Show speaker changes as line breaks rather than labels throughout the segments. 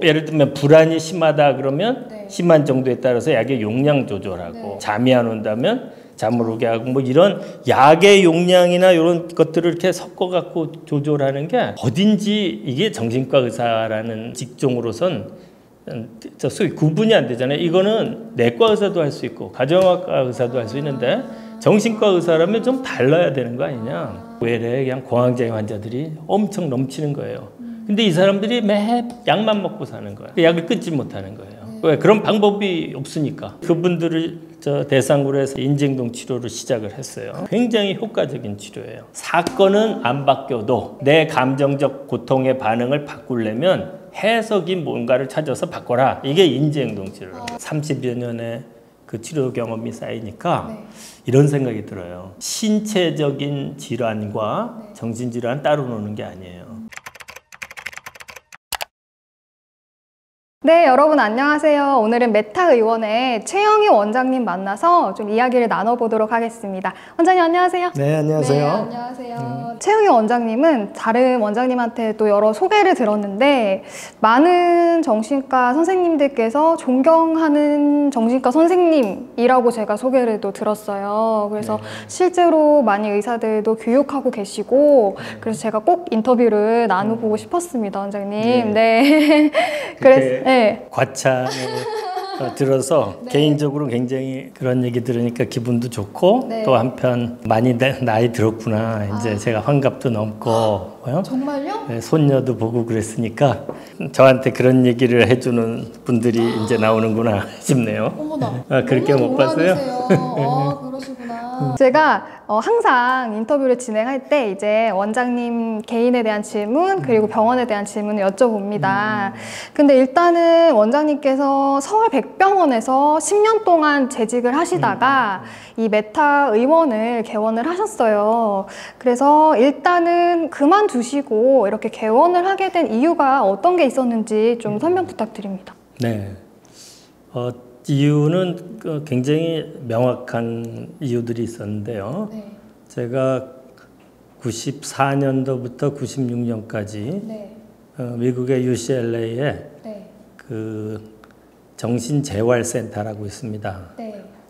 예를 들면 불안이 심하다 그러면
네.
심한 정도에 따라서 약의 용량 조절하고
네.
잠이 안 온다면 잠을 오게 하고 뭐 이런 약의 용량이나 이런 것들을 이렇게 섞어 갖고 조절하는 게 어딘지 이게 정신과 의사라는 직종으로선 소위 구분이 안 되잖아요. 이거는 내과 의사도 할 수 있고 가정의학과 의사도 할 수 있는데 정신과 의사라면 좀 달라야 되는 거 아니냐. 외래 그냥 공황장애 환자들이 엄청 넘치는 거예요. 근데 이 사람들이 매 약만 먹고 사는 거야. 약을 끊지 못하는 거예요. 왜? 그런 방법이 없으니까. 그분들을 대상으로 해서 인지행동 치료를 시작을 했어요. 굉장히 효과적인 치료예요. 사건은 안 바뀌어도 내 감정적 고통의 반응을 바꾸려면 해석이 뭔가를 찾아서 바꿔라. 이게 인지행동 치료예요. 30여 년의 그 치료 경험이 쌓이니까
네.
이런 생각이 들어요. 신체적인 질환과 정신질환 따로 노는 게 아니에요.
네, 여러분 안녕하세요. 오늘은 메타의원의 최영희 원장님 만나서 좀 이야기를 나눠보도록 하겠습니다. 원장님 안녕하세요.
네, 안녕하세요.
네, 안녕하세요. 최영희 원장님은 다른 원장님한테 또 여러 소개를 들었는데 많은 정신과 선생님들께서 존경하는 정신과 선생님이라고 제가 소개를 또 들었어요. 그래서 실제로 많이 의사들도 교육하고 계시고 그래서 제가 꼭 인터뷰를 나눠보고 싶었습니다, 원장님. 네. 그래서
과찬을 들어서 개인적으로 굉장히 그런 얘기 들으니까 기분도 좋고 또 한편 많이 나이 들었구나. 이제 제가 환갑도 넘고
정말요?
네, 손녀도 보고 그랬으니까 저한테 그런 얘기를 해주는 분들이 이제 나오는구나 싶네요.
어머나.
그렇게 못 봤어요?
그러시구나. 제가 항상 인터뷰를 진행할 때 이제 원장님 개인에 대한 질문 그리고 병원에 대한 질문을 여쭤봅니다. 근데 일단은 원장님께서 서울백병원에서 10년 동안 재직을 하시다가 이 메타의원을 개원을 하셨어요. 그래서 일단은 그만두시고 이렇게 개원을 하게 된 이유가 어떤 게 있었는지 좀 설명 부탁드립니다.
네. 이유는 굉장히 명확한 이유들이 있었는데요. 제가 94년도부터 96년까지 미국의 UCLA에 그 정신재활센터라고 있습니다.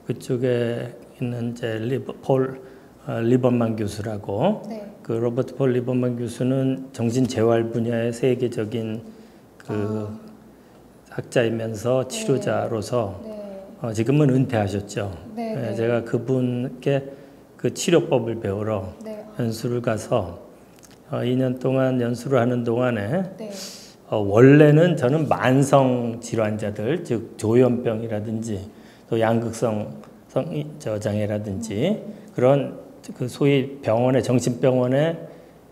그쪽에 있는 이제 리버만 교수라고 그 로버트 폴 리버만 교수는 정신재활 분야의 세계적인 그 학자이면서 치료자로서 지금은 은퇴하셨죠. 제가 그분께 그 치료법을 배우러 연수를 가서 2년 동안 연수를 하는 동안에 원래는 저는 만성 질환자들, 즉 조현병이라든지 또 양극성 장애라든지 그런 그 소위 병원에 정신병원에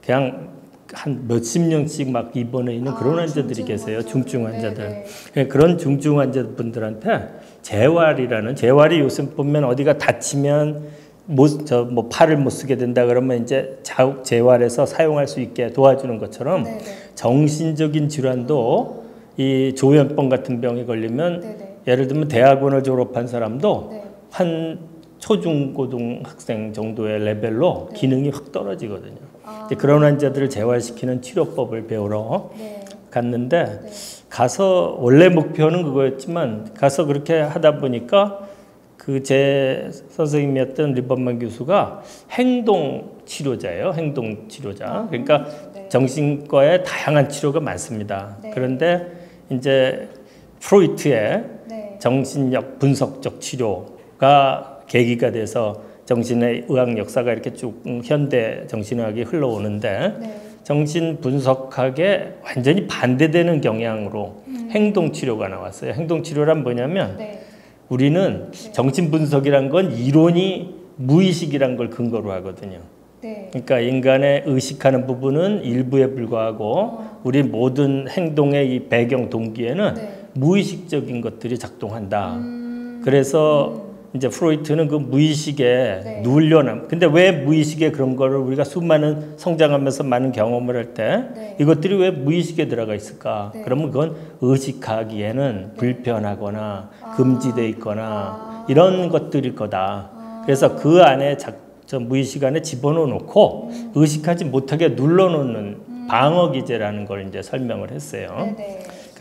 그냥 한 몇십 년씩 막 입원해 있는 그런 환자들이 계세요. 중증 환자들. 그런 중증 환자분들한테 재활이 요새 보면 어디가 다치면 뭐 팔을 못 쓰게 된다 그러면 이제 재활해서 사용할 수 있게 도와주는 것처럼 정신적인 질환도 이 조현병 같은 병에 걸리면 예를 들면 대학원을 졸업한 사람도 한 초중고등학생 정도의 레벨로 기능이 확 떨어지거든요. 그런 환자들을 재활시키는 치료법을 배우러 갔는데 가서 원래 목표는 그거였지만 가서 그렇게 하다 보니까 그 제 선생님이었던 리버만 교수가 행동 치료자예요. 행동 치료자. 그러니까 정신과에 다양한 치료가 많습니다. 그런데 이제 프로이트의 정신력 분석적 치료가 계기가 돼서 정신의 의학 역사가 이렇게 쭉 현대 정신의학이 흘러오는데 정신 분석학에 완전히 반대되는 경향으로 행동 치료가 나왔어요. 행동 치료란 뭐냐면 우리는 정신 분석이란 건 이론이 무의식이란 걸 근거로 하거든요. 그러니까 인간의 의식하는 부분은 일부에 불과하고 우리 모든 행동의 이 배경 동기에는 무의식적인 것들이 작동한다. 그래서 이제 프로이트는 그 무의식에 눌려남. 근데 왜 무의식에 그런 거를 우리가 수많은 성장하면서 많은 경험을 할 때 이것들이 왜 무의식에 들어가 있을까? 그러면 그건 의식하기에는 불편하거나 금지돼 있거나 이런 것들일 거다. 그래서 그 안에 저 무의식 안에 집어넣어 놓고 의식하지 못하게 눌러놓는 방어 기제라는 걸 이제 설명을 했어요.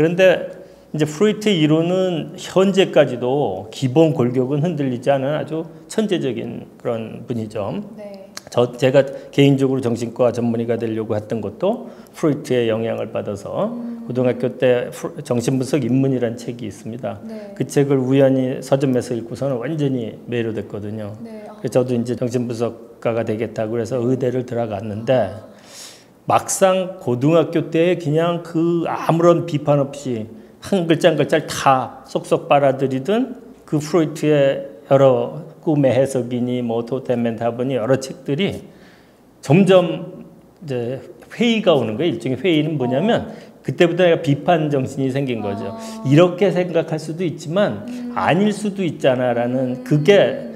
그런데 이제 프로이트 이론은 현재까지도 기본 골격은 흔들리지 않은 아주 천재적인 그런 분이죠.
네.
제가 개인적으로 정신과 전문의가 되려고 했던 것도 프로이트의 영향을 받아서 고등학교 때 정신분석 입문이라는 책이 있습니다.
네.
그 책을 우연히 서점에서 읽고서는 완전히 매료됐거든요.
네.
그래서 저도 이제 정신분석가가 되겠다고 그래서 의대를 들어갔는데 막상 고등학교 때 그냥 그 아무런 비판 없이 한 글자 한 글자를 다 쏙쏙 빨아들이던 그 프로이트의 여러 꿈의 해석이니 뭐 토템 답이니 여러 책들이 점점 이제 회의가 오는 거예요. 일종의 회의는 뭐냐면 그때부터 내가 비판 정신이 생긴 거죠. 이렇게 생각할 수도 있지만 아닐 수도 있잖아라는 그게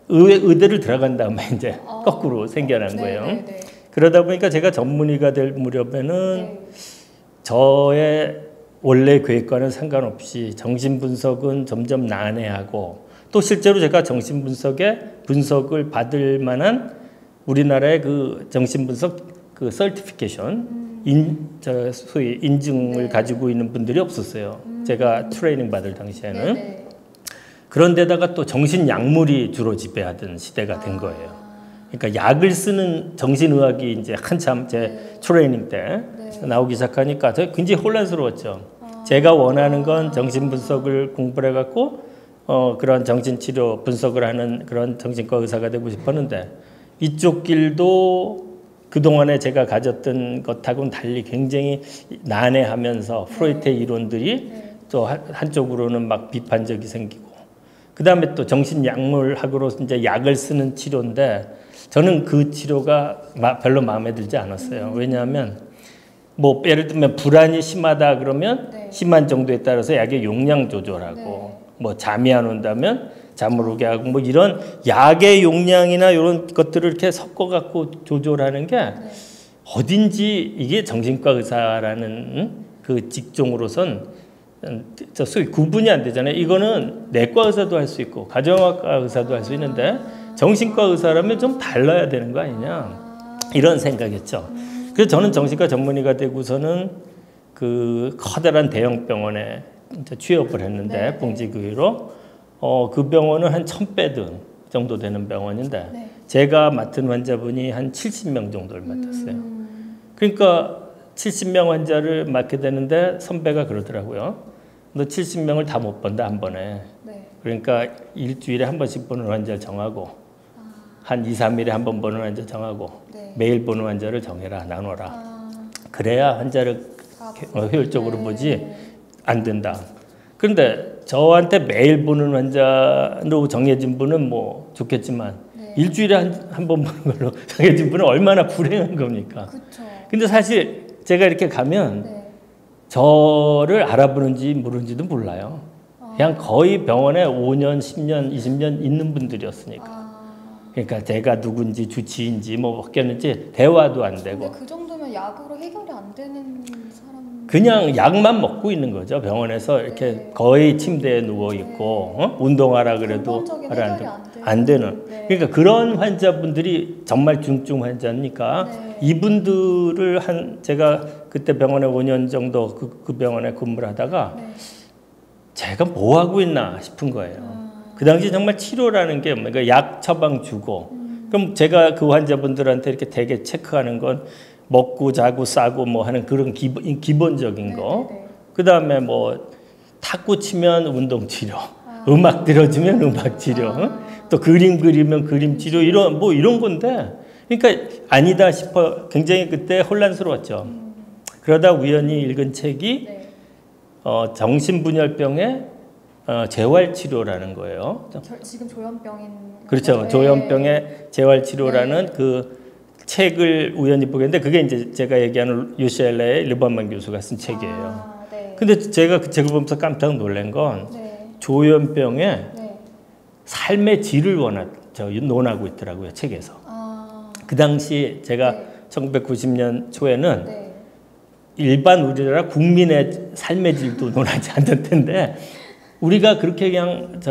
의대를 들어간 다음에 이제 거꾸로 생겨난 거예요.
네네네.
그러다 보니까 제가 전문의가 될 무렵에는
네.
저의 원래 계획과는 상관없이 정신분석은 점점 난해하고 또 실제로 제가 정신분석의 분석을 받을 만한 우리나라의 그 정신분석 그 서티피케이션 소위 인증을
네.
가지고 있는 분들이 없었어요. 제가 트레이닝 받을 당시에는.
네네.
그런데다가 또 정신약물이 주로 지배하던 시대가 된 거예요. 그러니까 약을 쓰는 정신의학이 이제 한참 제 트레이닝 때 나오기 시작하니까 굉장히 혼란스러웠죠. 제가 원하는 건 정신분석을 공부를 해갖고 그런 정신치료 분석을 하는 그런 정신과 의사가 되고 싶었는데 이쪽 길도 그동안에 제가 가졌던 것하고는 달리 굉장히 난해하면서 프로이트의 이론들이 또 한쪽으로는 막 비판적이 생기고 그 다음에 또 정신약물학으로 이제 약을 쓰는 치료인데 저는 그 치료가 별로 마음에 들지 않았어요. 왜냐하면 뭐 예를 들면 불안이 심하다 그러면 심한 정도에 따라서 약의 용량 조절하고 뭐 잠이 안 온다면 잠을 오게 하고 뭐 이런 약의 용량이나 이런 것들을 이렇게 섞어 갖고 조절하는 게 어딘지 이게 정신과 의사라는 그 직종으로선 저 소위 구분이 안 되잖아요. 이거는 내과 의사도 할 수 있고 가정의학과 의사도 할 수 있는데 정신과 의사라면 좀 달라야 되는 거 아니냐 이런 생각이었죠. 그래서 저는 정신과 전문의가 되고서는 그 커다란 대형 병원에 취업을 했는데 봉지교회로 그 병원은 한 1000베드 정도 되는 병원인데 제가 맡은 환자분이 한 70명 정도를 맡았어요. 그러니까 70명 환자를 맡게 되는데 선배가 그러더라고요. 너 70명을 다 못 본다 한 번에. 그러니까 일주일에 한 번씩 보는 환자를 정하고 한 2, 3일에 한 번 보는 환자 정하고 매일 보는 환자를 정해라 나눠라. 그래야 환자를 효율적으로 보지 안 된다. 그런데 저한테 매일 보는 환자로 정해진 분은 뭐 좋겠지만 일주일에 한 번 보는 걸로 정해진 분은 얼마나 불행한 겁니까?
그쵸.
근데 사실 제가 이렇게 가면 저를 알아보는지 모르는지도 몰라요. 그냥 거의 병원에 5년, 10년, 20년 있는 분들이었으니까. 그러니까 제가 누군지 주치인지 뭐 어꼈는지 대화도 안 되고.
근데 그 정도면 약으로 해결이 안 되는 사람.
그냥 약만 먹고 있는 거죠. 병원에서 이렇게 거의 침대에 누워 있고 운동하라 그래도
근본적인
하라
해결이
안 되는. 그러니까 그런 환자분들이 정말 중증 환자니까 이분들을 제가 그때 병원에 5년 정도 그 병원에 근무를 하다가 제가 뭐 하고 있나 싶은 거예요. 그 당시 정말 치료라는 게 그러니까 약 처방 주고 그럼 제가 그 환자분들한테 이렇게 되게 체크하는 건 먹고 자고 싸고 뭐 하는 그런 기본적인 거. 그 다음에 뭐 탁구 치면 운동 치료, 음악 들어주면 음악 치료, 또 그림 그리면 그림 치료 이런 건데. 그러니까 아니다 싶어 굉장히 그때 혼란스러웠죠. 그러다 우연히 읽은 책이 정신분열병의 재활치료라는 거예요.
지금 조현병인.
그렇죠. 조현병의 재활치료라는 그 책을 우연히 보게 했는데 그게 이제 제가 얘기하는 UCLA의 르반만 교수가 쓴 책이에요. 근데 제가 그 책을 보면서 깜짝 놀란 건 조현병의 삶의 질을 논하고 있더라고요. 책에서. 그 당시 제가 1990년 초에는 일반 우리나라 국민의 삶의 질도 논하지 않던 텐데 우리가 그렇게 그냥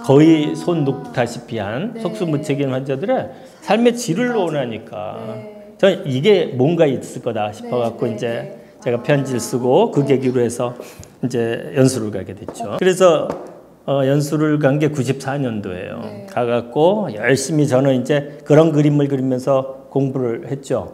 거의 손 놓다시피 한 속수무책인 환자들의 삶의 질을 논하니까 저는 이게 뭔가 있을 거다 싶어갖고 이제 제가 편지를 쓰고 그 계기로 해서 이제 연수를 가게 됐죠. 그래서 연수를 간 게 94년도예요.
네.
가갖고 열심히 저는 이제 그런 그림을 그리면서 공부를 했죠.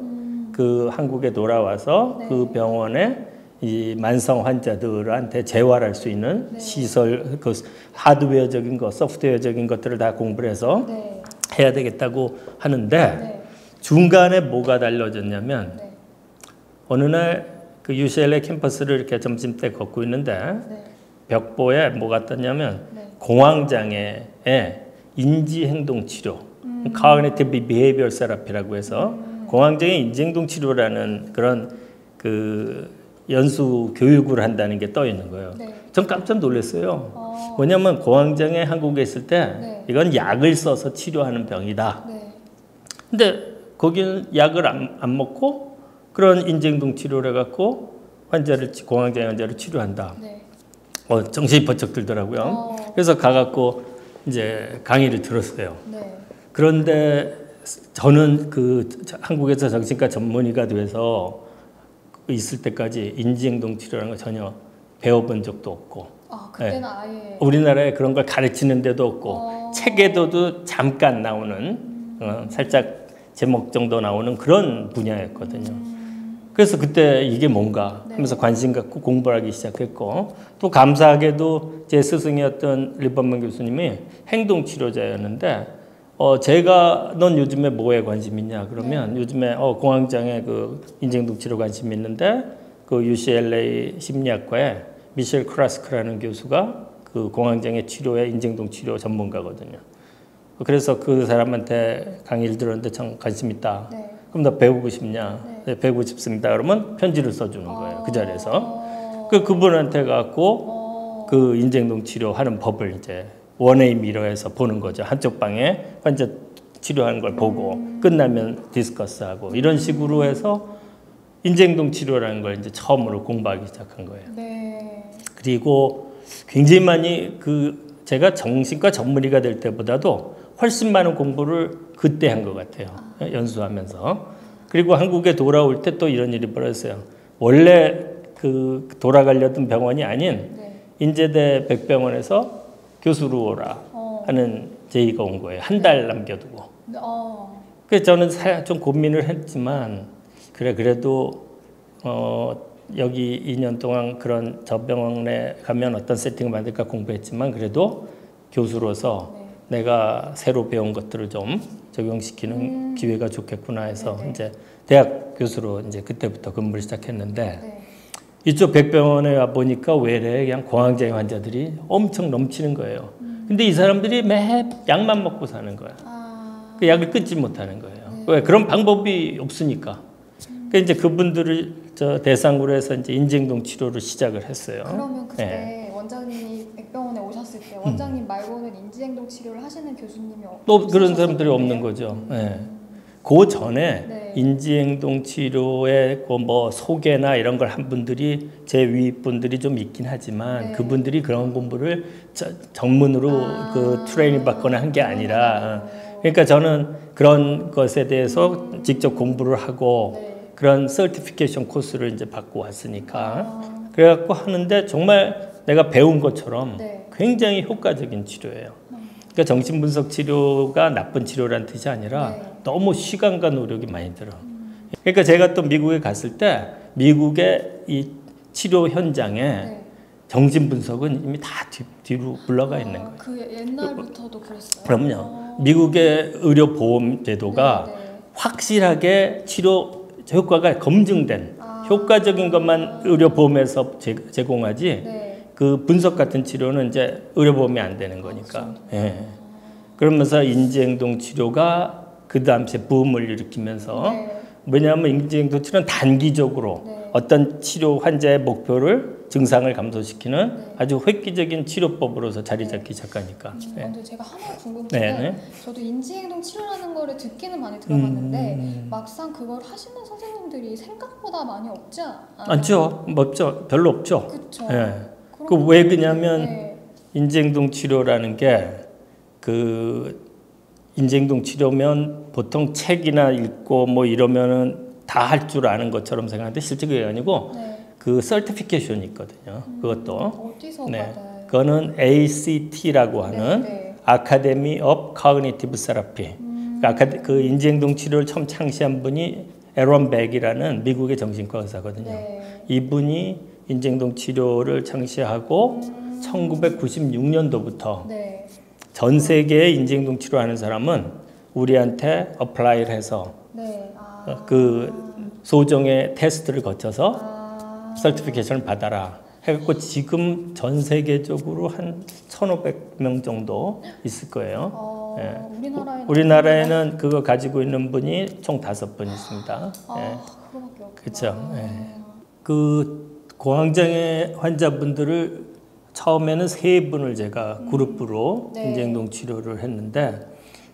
그 한국에 돌아와서
네.
그 병원에 이 만성 환자들한테 재활할 수 있는
네.
시설, 그 하드웨어적인 것, 소프트웨어적인 것들을 다 공부를 해서
네.
해야 되겠다고 하는데
네.
중간에 뭐가 달라졌냐면
네.
어느 날 그 UCLA 캠퍼스를 이렇게 점심때 걷고 있는데
네.
벽보에 뭐가 떴냐면
네.
공황장애의 인지행동 치료, Cognitive Behavioral Therapy라고 해서 공황장애 인지행동 치료라는 그런 그 연수 교육을 한다는 게 떠 있는 거예요.
네.
전 깜짝 놀랐어요. 뭐냐면 공황장애 한국에 있을 때
네.
이건 약을 써서 치료하는 병이다.
네.
근데 거기는 약을 안 먹고 그런 인지행동 치료를 해갖고 공황장애 환자를 치료한다.
네.
정신이 번쩍 들더라고요. 그래서 가갖고 이제 강의를 들었어요.
네.
그런데 저는 그 한국에서 정신과 전문의가 돼서 있을 때까지 인지행동 치료라는 거 전혀 배워본 적도 없고,
그때는 아예
우리나라에 그런 걸 가르치는 데도 없고, 책에도 잠깐 나오는 살짝 제목 정도 나오는 그런 분야였거든요. 그래서 그때 이게 뭔가 하면서 관심 갖고 공부를 하기 시작했고, 또 감사하게도 제 스승이었던 릴버만 교수님이 행동치료자였는데 제가 넌 요즘에 뭐에 관심 있냐 그러면 요즘에 공황장애 그 인지행동 치료 관심 있는데 그 UCLA 심리학과에 미셸 크라스크라는 교수가 그 공황장애 치료의 인지행동 치료 전문가거든요. 그래서 그 사람한테 강의를 들었는데 참 관심 있다.
네.
그럼 나 배우고 싶냐? 네, 배우고 싶습니다. 그러면 편지를 써주는 거예요. 그 자리에서. 그분한테 갖고 그 인지행동 치료하는 법을 이제 원웨이 미러에서 보는 거죠. 한쪽 방에 환자 치료하는 걸 보고 끝나면 디스커스하고 이런 식으로 해서 인지행동 치료라는 걸 이제 처음으로 공부하기 시작한 거예요.
네.
그리고 굉장히 많이 제가 정신과 전문의가 될 때보다도 훨씬 많은 공부를 그때 한 것 같아요. 연수하면서. 그리고 한국에 돌아올 때 또 이런 일이 벌어졌어요. 원래 그 돌아가려던 병원이 아닌 인제대 백병원에서 교수로 오라 하는 제의가 온 거예요. 한 달 남겨두고. 그래서 저는 좀 고민을 했지만 그래도 여기 2년 동안 그런 저 병원에 가면 어떤 세팅을 만들까 공부했지만 그래도 교수로서 내가 새로 배운 것들을 좀 적용시키는 기회가 좋겠구나 해서 이제 대학 교수로 이제 그때부터 근무를 시작했는데 이쪽 백병원에 와 보니까 외래 그냥 공황장애 환자들이 엄청 넘치는 거예요. 근데 이 사람들이 매 약만 먹고 사는 거야. 그 약을 끊지 못하는 거예요. 왜? 그런 방법이 없으니까. 그러니까 이제 그분들을 대상으로 해서 이제 인지행동 치료를 시작을 했어요.
그러면 그때 원장님이 백병원에 오셨을 때 원장님 말고는 인지행동 치료를 하시는 교수님이
또 그런 사람들이 없는 거죠. 그 전에 인지행동 치료의 뭐 소개나 이런 걸 한 분들이 제 위 분들이 좀 있긴 하지만 그분들이 그런 공부를 전문으로 그 트레이닝 받거나 한 게 아니라 그러니까 저는 그런 것에 대해서 직접 공부를 하고 그런 서티피케이션 코스를 이제 받고 왔으니까 그래갖고 하는데 정말 내가 배운 것처럼 굉장히 효과적인 치료예요. 그러니까 정신분석 치료가 나쁜 치료라는 뜻이 아니라 너무 시간과 노력이 많이 들어. 그러니까 제가 또 미국에 갔을 때 미국의 이 치료 현장에 정신분석은 이미 다 뒤로 물러가 있는 거예요.
그 옛날부터도 그랬어요?
그럼요. 미국의 의료보험 제도가 확실하게 치료 효과가 검증된 효과적인 것만 의료보험에서 제공하지 그 분석 같은 치료는 이제 의료보험이 안 되는 거니까. 그러면서 인지행동 치료가 그 당시에 붐을 일으키면서 왜냐하면 인지행동 치료는 단기적으로 어떤 치료 환자의 목표를 증상을 감소시키는 아주 획기적인 치료법으로서 자리 잡기 시작하니까.
근데 제가 하나 궁금한 게 저도 인지행동 치료라는 거를 듣기는 많이 들어봤는데 막상 그걸 하시는 선생님들이 생각보다 많이 없지 않아요?
없죠. 별로 없죠.
그렇죠.
그 왜 그러냐면 인지행동 치료라는 게 그 인지행동 치료면 보통 책이나 읽고 뭐 이러면은 다 할 줄 아는 것처럼 생각하는데 실제 그게 아니고
네.
그 서티피케이션이 있거든요. 그것도.
어디서
네.
받아요?
그거는 ACT라고 하는
네.
Academy of Cognitive Therapy. 그 인지행동 치료를 처음 창시한 분이 에런 백이라는 미국의 정신과 의사거든요.
네.
이분이 인지행동 치료를 창시하고 1996년도부터
네.
전 세계에 인지행동 치료하는 사람은 우리한테 어플라이를 해서
네.
그 소정의 테스트를 거쳐서
아.
서티피케이션을 받아라 해갖고 지금 전 세계적으로 한 1,500명 정도 있을 거예요. 예. 우리나라에는 그거 가지고 있는 분이 총 5분 있습니다. 예.
그거밖에 없구나.
그렇죠. 예. 그 공황장애 환자분들을 처음에는 3분을 제가 그룹으로
네.
인지행동 치료를 했는데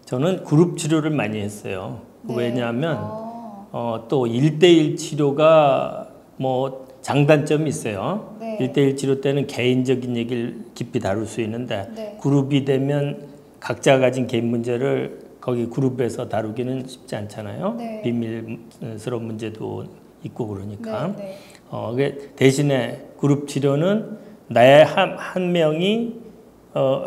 저는 그룹 치료를 많이 했어요.
네.
왜냐하면 또 1대1 치료가 뭐 장단점이 있어요.
네.
1대1 치료 때는 개인적인 얘기를 깊이 다룰 수 있는데
네.
그룹이 되면 각자 가진 개인 문제를 거기 그룹에서 다루기는 쉽지 않잖아요.
네.
비밀스러운 문제도 있고 그러니까.
네.
대신에 그룹 치료는 나의 한 명이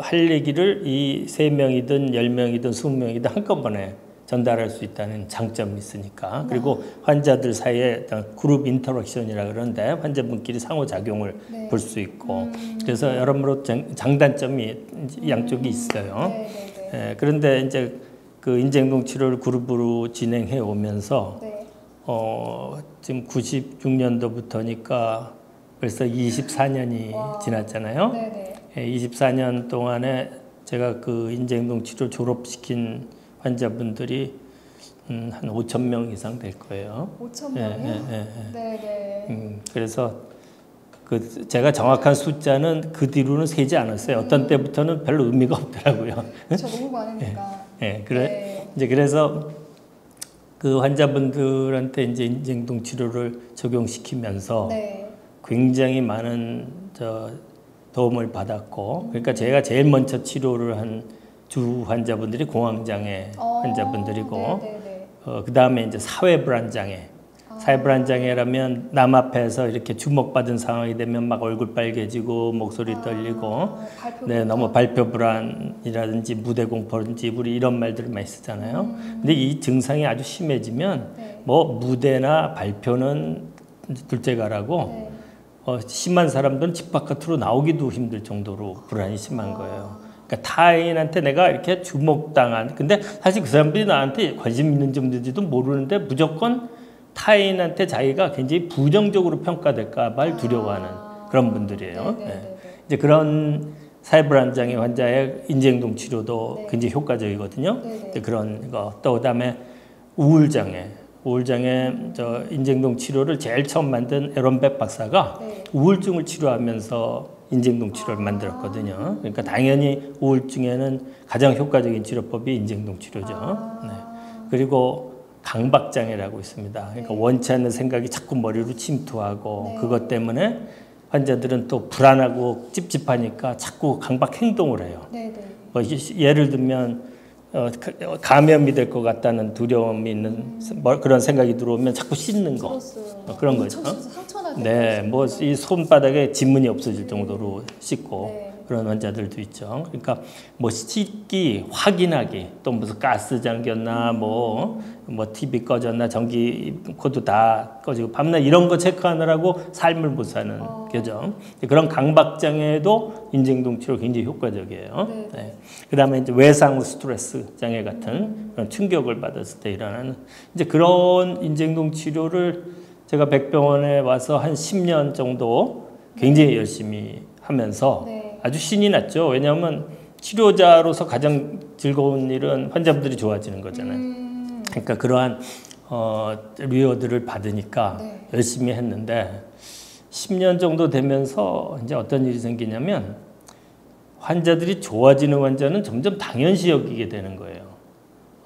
할 얘기를 이 3명이든 10명이든 20명이든 한꺼번에 전달할 수 있다는 장점이 있으니까. 그리고 환자들 사이에 그룹 인터랙션이라 그러는데 환자분끼리 상호작용을
네.
볼 수 있고 그래서 여러모로 장단점이 양쪽이 있어요.
네.
예, 그런데 이제 그 인지행동 치료를 그룹으로 진행해 오면서
네.
지금 96년도부터니까 벌써 24년이 지났잖아요.
네.
예, 24년 동안에 제가 그 인지행동 치료 졸업시킨 환자분들이 한 5천 명 이상 될 거예요.
5천
예,
명이요?
예.
네.
그래서 그 제가 정확한 숫자는 그 뒤로는 세지 않았어요. 어떤 때부터는 별로 의미가 없더라고요.
저 너무 많으니까.
예, 그래
네.
이제 그래서 그 환자분들한테 이제 인지행동 치료를 적용시키면서
네.
굉장히 많은 도움을 받았고, 그러니까 제가 제일 먼저 치료를 한 주 환자분들이 공황장애 환자분들이고,
네.
그 다음에 이제 사회불안장애. 사회불안장애라면 남 앞에서 이렇게 주목받은 상황이 되면 막 얼굴 빨개지고 목소리 떨리고, 네, 너무 발표 불안이라든지 무대 공포든지 우리 이런 말들을 많이 쓰잖아요. 근데 이 증상이 아주 심해지면 뭐 무대나 발표는 둘째가라고 심한 사람들은 집 바깥으로 나오기도 힘들 정도로 불안이 심한 거예요. 그러니까 타인한테 내가 이렇게 주목당한, 근데 사실 그 사람들이 나한테 관심 있는지 없는지도 모르는데 무조건 타인한테 자기가 굉장히 부정적으로 평가될까 봐 두려워하는 그런 분들이에요. 네. 이제 그런 사회불안장애 환자의 인지행동 치료도 굉장히 효과적이거든요. 그런 거. 또 그다음에 우울장애 인지행동 치료를 제일 처음 만든 에런 백 박사가 우울증을 치료하면서 인지행동 치료를 만들었거든요. 그러니까 당연히 우울증에는 가장 효과적인 치료법이 인지행동 치료죠. 네. 그리고 강박장애라고 있습니다. 그러니까 원치 않는 생각이 자꾸 머리로 침투하고 그것 때문에 환자들은 또 불안하고 찝찝하니까 자꾸 강박 행동을 해요. 뭐 예를 들면 감염이 될 것 같다는 두려움이 있는 그런 생각이 들어오면 자꾸 씻는 거, 그런 거죠. 네, 뭐 이 손바닥에 지문이 없어질 정도로 씻고 그런 환자들도 있죠. 그러니까 뭐 씻기, 확인하기, 또 무슨 가스 잠겼나, 뭐 TV 꺼졌나, 전기 코드 다 꺼지고 밤낮 이런 거 체크하느라고 삶을 못 사는 거죠. 그런 강박장애도 인지행동 치료 굉장히 효과적이에요. 네. 그다음에 이제 외상 후 스트레스 장애 같은 그런 충격을 받았을 때 일어나는 이제 그런 인지행동 치료를 제가 백병원에 와서 한 10년 정도 굉장히 열심히 하면서 아주 신이 났죠. 왜냐하면 치료자로서 가장 즐거운 일은 환자분들이 좋아지는 거잖아요. 그러니까 그러한 리워드를 받으니까 열심히 했는데 10년 정도 되면서 이제 어떤 일이 생기냐면 환자들이 좋아지는 환자는 점점 당연시 여기게 되는 거예요.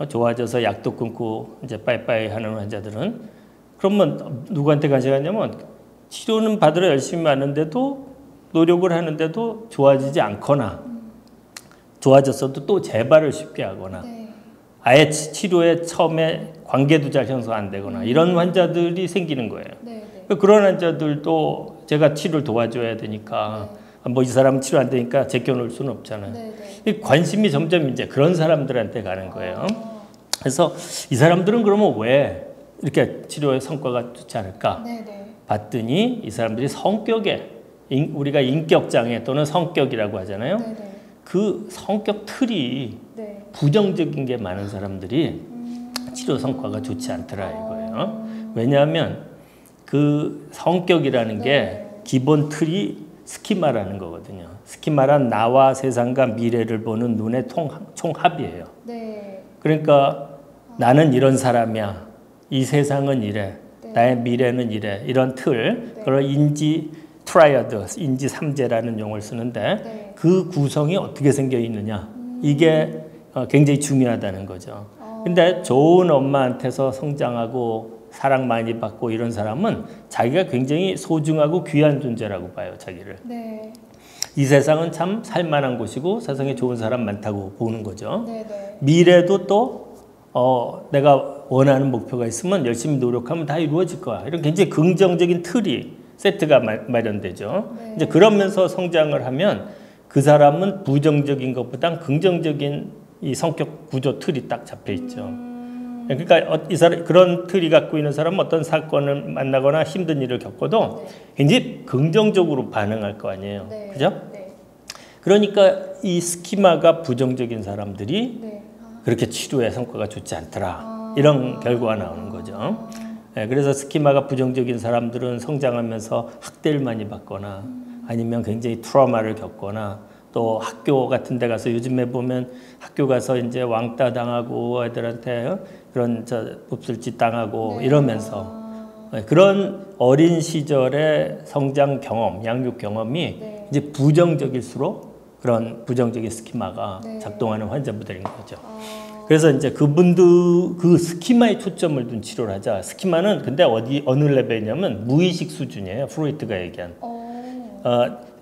좋아져서 약도 끊고 이제 빠이빠이 하는 환자들은 그러면 누구한테 가져가냐면 치료는 받으러 열심히 하는데도 노력을 하는데도 좋아지지 않거나 좋아졌어도 또 재발을 쉽게 하거나 아예 치료에 처음에 관계도 잘 형성 안 되거나 이런 환자들이 생기는 거예요.
네.
그런 환자들도 제가 치료를 도와줘야 되니까 뭐 이 사람 치료 안 되니까 제껴놓을 수는 없잖아요.
네.
관심이 점점 이제 그런 사람들한테 가는 거예요. 그래서 이 사람들은 그러면 왜 이렇게 치료의 성과가 좋지 않을까 봤더니 이 사람들이 성격에 우리가 인격 장애 또는 성격이라고 하잖아요. 그 성격 틀이 부정적인 게 많은 사람들이 치료 성과가 좋지 않더라 이거예요. 왜냐하면 그 성격이라는 게 기본 틀이 스키마라는 거거든요. 스키마란 나와 세상과 미래를 보는 눈의 총합이에요. 그러니까 나는 이런 사람이야. 이 세상은 이래. 나의 미래는 이래. 이런 틀, 그런 인지 트라이어드, 인지 삼재라는 용어를 쓰는데 그 구성이 어떻게 생겨 있느냐. 이게 굉장히 중요하다는 거죠. 근데 좋은 엄마한테서 성장하고 사랑 많이 받고 이런 사람은 자기가 굉장히 소중하고 귀한 존재라고 봐요, 자기를. 이 세상은 참 살만한 곳이고 세상에 좋은 사람 많다고 보는 거죠. 미래도 또 내가 원하는 목표가 있으면 열심히 노력하면 다 이루어질 거야. 이런 굉장히 긍정적인 틀이 세트가 마련되죠. 이제 그러면서 성장을 하면 그 사람은 부정적인 것보다 긍정적인 이 성격 구조 틀이 딱 잡혀 있죠. 그러니까 이 사람 그런 틀이 갖고 있는 사람은 어떤 사건을 만나거나 힘든 일을 겪어도 굉장히 긍정적으로 반응할 거 아니에요. 그죠? 그러니까 이 스키마가 부정적인 사람들이 그렇게 치료에 성과가 좋지 않더라. 이런 결과가 나오는 거죠. 그래서 스키마가 부정적인 사람들은 성장하면서 학대를 많이 받거나 아니면 굉장히 트라우마를 겪거나 또 학교 같은 데 가서 요즘에 보면 학교 가서 이제 왕따 당하고 애들한테 그런 몹쓸짓 당하고 이러면서 그런 어린 시절의 성장 경험, 양육 경험이 이제 부정적일수록 그런 부정적인 스키마가 작동하는 환자분들인 거죠. 그래서 이제 그분들 그 스키마에 초점을 둔 치료를 하자. 스키마는 근데 어느 레벨이냐면 무의식 수준이에요. 프로이트가 얘기한.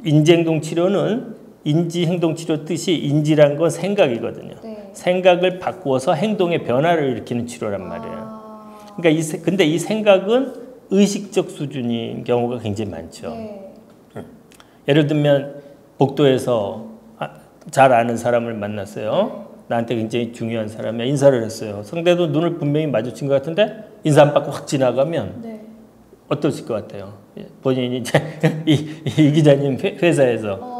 인지행동 치료는 인지행동치료 뜻이 인지란 건 생각이거든요. 생각을 바꾸어서 행동의 변화를 일으키는 치료란 말이에요. 그러니까 근데 이 생각은 의식적 수준인 경우가 굉장히 많죠. 예를 들면 복도에서 잘 아는 사람을 만났어요. 나한테 굉장히 중요한 사람이야. 인사를 했어요. 상대도 눈을 분명히 마주친 것 같은데 인사 안 받고 확 지나가면 어떠실 것 같아요? 본인이 이제 이 기자님 회사에서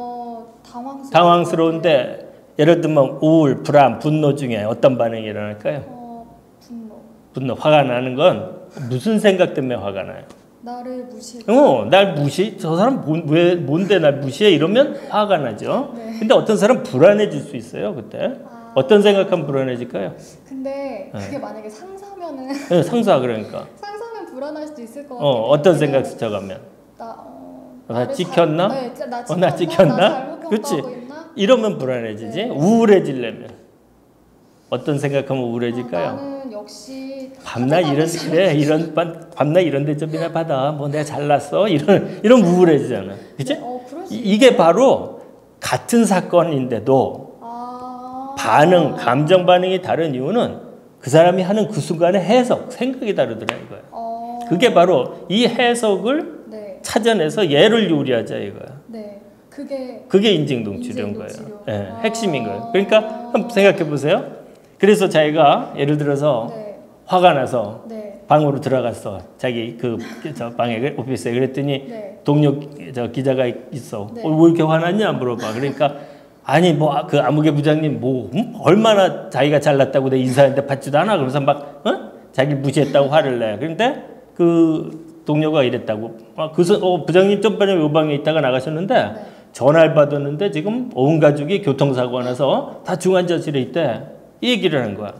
당황스러운데 예를 들면 우울, 불안, 분노 중에 어떤 반응이 일어날까요? 분노. 화가 나는 건 무슨 생각 때문에 화가 나요?
나를 무시해.
날 무시? 저 사람 뭔데 날 무시해? 이러면 화가 나죠. 근데 어떤 사람 불안해질 수 있어요, 그때. 어떤 생각하면 불안해질까요?
근데 그게 만약에 상사면은
상사 그러니까.
상사면 불안할 수도 있을 것 같아요.
어떤 생각 스쳐가면? 나 찍혔나? 나 찍혔나? 그렇지. 이러면 불안해지지. 우울해지려면 어떤 생각하면 우울해질까요?
나는 역시
밤낮 이런 대접이나 받아. 뭐 내가 잘났어. 이런 우울해지잖아. 그렇지? 이게 바로 같은 사건인데도 감정 반응이 다른 이유는 그 사람이 하는 그 순간의 해석, 생각이 다르더라 이거야. 그게 바로 이 해석을 찾아내서 예를 요리하자 이거야. 그게 인지행동 치료인 거예요. 핵심인 거예요. 그러니까 한번 생각해 보세요. 그래서 자기가 예를 들어서 화가 나서 방으로 들어갔어. 자기 저 방에 오피스에 그랬더니 동료 기자가 있어. 왜 이렇게 화났냐 물어봐. 그러니까 아니 뭐 그 아무개 부장님 얼마나 자기가 잘났다고 내 인사했는데 받지도 않아. 그래서 막 자기 무시했다고 화를 내. 그런데 그 동료가 이랬다고. 부장님 좀 전에 요 방에 있다가 나가셨는데 전화를 받았는데 지금 온 가족이 교통사고가 나서 다 중환자실에 있대. 이 얘기를 하는 거야.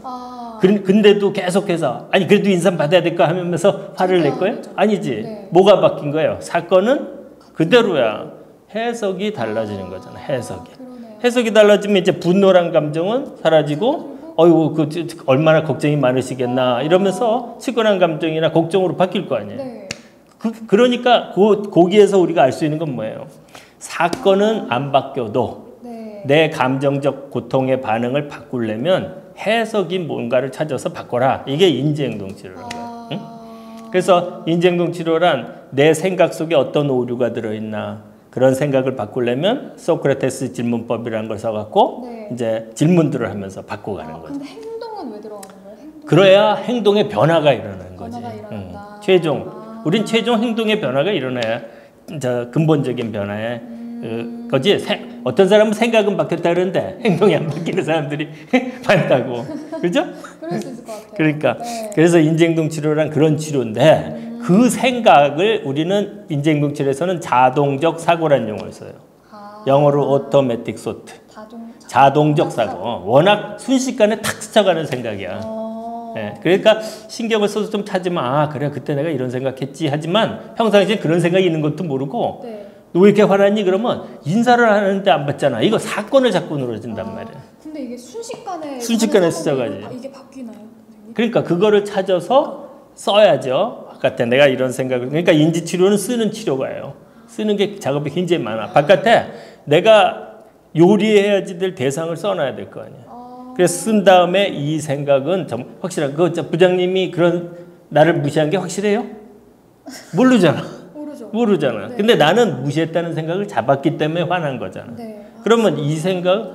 근데도 계속해서 아니 그래도 인사 받아야 될까 하면서 화를 낼 거예요? 아니지. 뭐가 바뀐 거예요? 사건은 그대로야. 해석이 달라지는 거잖아. 해석이 달라지면 이제 분노란 감정은 사라지고 어이구 얼마나 걱정이 많으시겠나 이러면서 치근한 감정이나 걱정으로 바뀔 거 아니에요. 그러니까 거기에서 우리가 알 수 있는 건 뭐예요? 사건은 안 바뀌어도 내 감정적 고통의 반응을 바꾸려면 해석이 뭔가를 찾아서 바꿔라. 이게 인지행동치료라는 거예요. 응? 그래서 인지행동치료란 내 생각 속에 어떤 오류가 들어있나 그런 생각을 바꾸려면 소크라테스 질문법이라는 걸 써갖고
네.
이제 질문들을 하면서 바꿔가는 거죠.
근데 행동은 왜 들어가는 거예요?
그래야 행동의 변화가 일어나는 거지.
변화가 일어난다.
우린 최종 행동의 변화가 일어나야 근본적인 변화에 거지. 어떤 사람은 생각은 바뀌었다 그러는데 행동이 안 바뀌는 사람들이 많다고. 그죠?
그럴 수 있을 것 같아요.
그러니까
네.
그래서 인지행동 치료란 그런 치료인데 그 생각을 우리는 인지행동 치료에서는 자동적 사고란 용어를 써요. 영어로 automatic thought. 자동적 사고. 워낙 순식간에 탁 스쳐가는 생각이야. 네, 그러니까 신경을 써서 좀 찾으면 아 그래 그때 내가 이런 생각했지 하지만 평상시에 그런 생각이 있는 것도 모르고
네.
너 왜 이렇게 화났니 그러면 인사를 하는데 안 받잖아. 이거 사건을 자꾸 늘어진단 말이야.
근데 이게 순식간에
스쳐가지.
이게 바뀌나요? 선생님?
그러니까 그거를 찾아서 써야죠. 바깥에 내가 이런 생각을 그러니까 인지치료는 쓰는 치료가예요. 쓰는 게 작업이 굉장히 많아. 바깥에 내가 요리해야지 될 대상을 써놔야 될 거 아니야. 그래서 쓴 다음에 이 생각은 확실한 그 부장님이 그런 나를 무시한 게 확실해요? 모르잖아. 모르잖아.
네.
근데 나는 무시했다는 생각을 잡았기 때문에 화난 거잖아.
네.
그러면 이 생각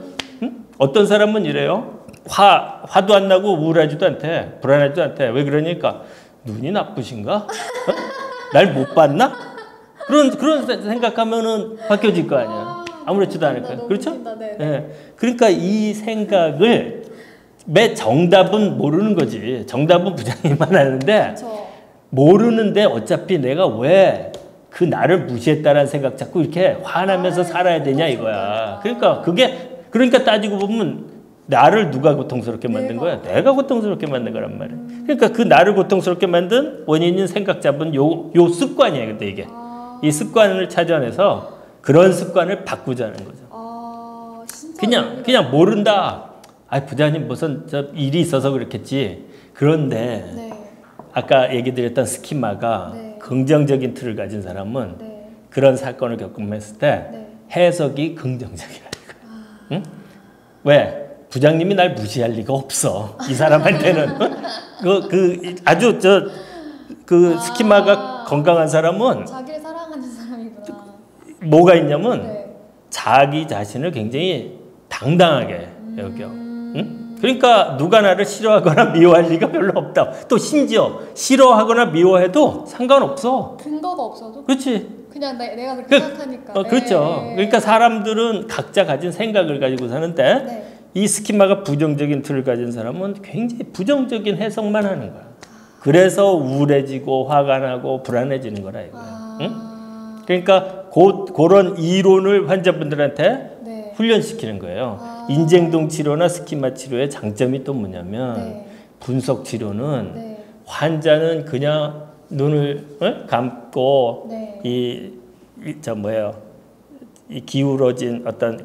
어떤 사람은 이래요. 화도 안 나고 우울하지도 않대. 불안하지도 않대. 왜 그러니까 눈이 나쁘신가? 어? 날 못 봤나? 그런 생각하면은 바뀌어질 거 아니야. 아무렇지도 않을 거야. 그렇죠? 네. 그러니까 이 생각을 매 정답은 모르는 거지. 정답은 부장님만 아는데 모르는데 어차피 내가 왜 그 나를 무시했다라는 생각 자꾸 이렇게 화나면서 살아야 되냐 이거야. 그러니까 따지고 보면 나를 누가 고통스럽게 만든 거야? 내가 고통스럽게 만든 거란 말이야. 그러니까 그 나를 고통스럽게 만든 원인인 생각 잡은 요 습관이에요. 근데 이게 이 습관을 찾아내서 그런 습관을 바꾸자는 거죠. 그냥 모른다. 아 부장님 무슨 일이 있어서 그렇겠지. 그런데 아까 얘기 드렸던 스키마가 긍정적인 틀을 가진 사람은 그런 사건을 겪으면서 때 해석이 긍정적이라니까. 응? 왜? 부장님이 날 무시할 리가 없어. 이 사람한테는 아주 스키마가 건강한 사람은
자기를 사랑하는 사람이구나.
뭐가 있냐면 자기 자신을 굉장히 당당하게 여겨. 응? 그러니까 누가 나를 싫어하거나 미워할 리가 별로 없다. 또 심지어 싫어하거나 미워해도 상관없어.
근거가 없어도?
그렇지.
그냥 내가 그렇게 생각하니까.
그렇죠. 그러니까 사람들은 각자 가진 생각을 가지고 사는데 이 스키마가 부정적인 틀을 가진 사람은 굉장히 부정적인 해석만 하는 거야. 그래서 우울해지고 화가 나고 불안해지는 거라 이거야. 응? 그러니까 그런 이론을 환자분들한테 훈련시키는 거예요. 인지행동 치료나 스키마 치료의 장점이 또 뭐냐면 분석 치료는 환자는 그냥 눈을 감고 이 기울어진 어떤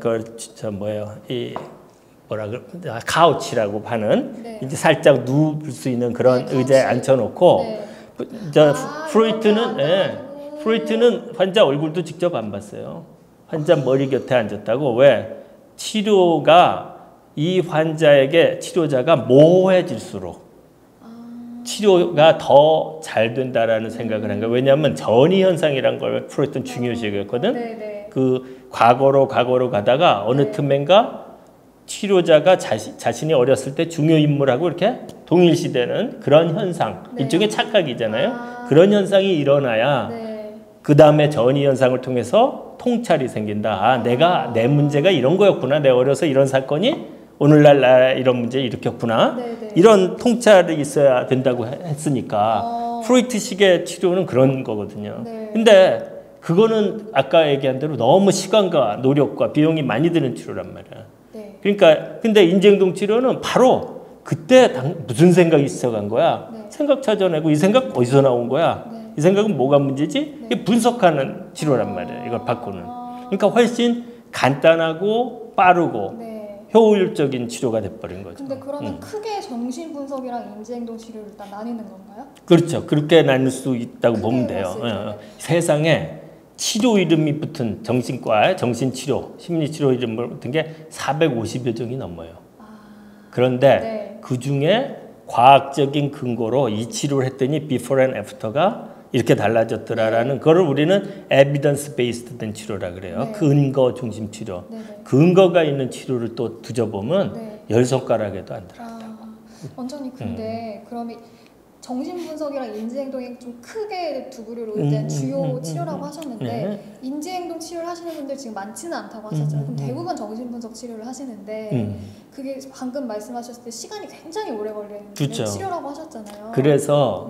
카우치라고 하는 이제 살짝 누울 수 있는 그런 의자에 앉혀놓고 프로이트는 환자 얼굴도 직접 안 봤어요. 환자 머리 곁에 앉았다고. 왜? 치료가 이 환자에게 치료자가 모호해질수록 치료가 더 잘 된다라는 생각을 한 거예요. 왜냐하면 전이 현상이란 걸 프로이트는 중요시 여겼거든. 그 과거로 가다가 어느 틈엔가 치료자가 자신이 어렸을 때 중요 인물하고 이렇게 동일시되는 그런 현상, 일종의 착각이잖아요. 그런 현상이 일어나야 그 다음에 전이 현상을 통해서 통찰이 생긴다. 내 문제가 이런 거였구나. 내가 어려서 이런 사건이 오늘날 나 이런 문제 일으켰구나. 이런 통찰이 있어야 된다고 했으니까 프로이트식의 치료는 그런 거거든요. 근데 그거는 아까 얘기한 대로 너무 시간과 노력과 비용이 많이 드는 치료란 말이야. 그러니까 근데 인지행동 치료는 바로 그때 무슨 생각이 있어간 거야. 생각 찾아내고 이 생각 어디서 나온 거야. 이 생각은 뭐가 문제지? 이게 분석하는 치료란 말이야. 이걸 바꾸는. 그러니까 훨씬 간단하고 빠르고 효율적인 치료가 돼버린 거죠.
근데 그러면 크게 정신 분석이랑 인지행동 치료를 일단 나뉘는 건가요?
그렇죠. 그렇게 나눌 수 있다고 보면 돼요. 세상에 치료 이름이 붙은 정신과, 정신치료, 심리치료 이름 붙은 게 450여 종이 넘어요. 그런데 그 중에 과학적인 근거로 이 치료를 했더니 before and after가 이렇게 달라졌더라라는 거를 우리는 evidence based 된 치료라 그래요. 근거 중심 치료. 근거가 있는 치료를 또 두져보면 열 손가락에도 안 들어요.
원장님 근데 그러면 정신분석이랑 인지행동이 좀 크게 두 부류로 이제 주요 치료라고 하셨는데 인지행동 치료를 하시는 분들 지금 많지는 않다고 하셨잖아요. 그럼 대부분 정신분석 치료를 하시는데 그게 방금 말씀하셨을 때 시간이 굉장히 오래 걸리는
그렇죠.
치료라고 하셨잖아요.
그래서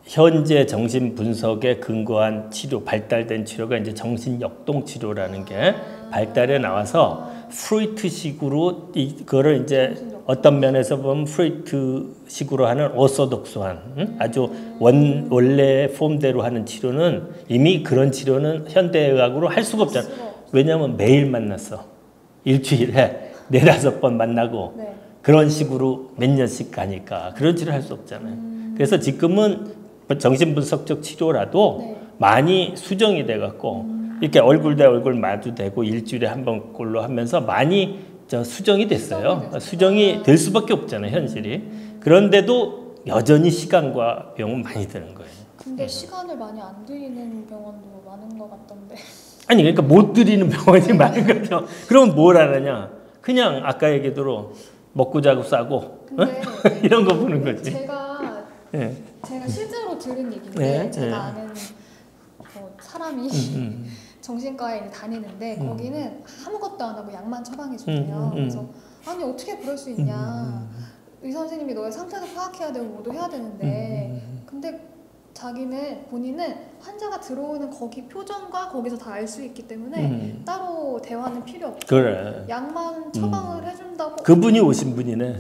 현재 정신분석에 근거한 치료, 발달된 치료가 이제 정신역동 치료라는 게 발달해 나와서 프로이트식으로 그거를 이제 어떤 면에서 보면 프로이트식으로 하는 오소독스한 아주 원래 폼대로 하는 치료는 이미 그런 치료는 현대의학으로 할 수가 없잖아. 왜냐하면 매일 만났어. 일주일에 4-5번 만나고 그런 식으로 몇 년씩 가니까 그런 치료 할 수 없잖아요. 그래서 지금은 정신분석적 치료라도 많이 수정이 돼갖고 이렇게 얼굴 대 얼굴 마주대고 일주일에 한 번꼴로 하면서 많이 수정이 됐어요. 수정이 될 수밖에 없잖아요, 현실이. 그런데도 여전히 시간과 비용은 많이 드는 거예요.
근데 시간을 많이 안 들이는 병원도 많은 것 같던데.
아니 그러니까 못 들이는 병원이 많은 거죠. 그럼 뭘 하느냐? 그냥 아까 얘기대로 먹고 자고 싸고 이런 거 보는 거지.
제가 실제로 들은 얘기인데 제가 아는 사람이 정신과에 다니는데 거기는 아무것도 안 하고 약만 처방해 준대요. 그래서 아니 어떻게 그럴 수 있냐. 의사 선생님이 너의 상태도 파악해야 되고 뭐도 해야 되는데 근데 본인은 환자가 들어오는 거기 표정과 거기서 다 알 수 있기 때문에 따로 대화는 필요 없고
그래.
약만 처방을 해준다고.
그분이 오신 분이네.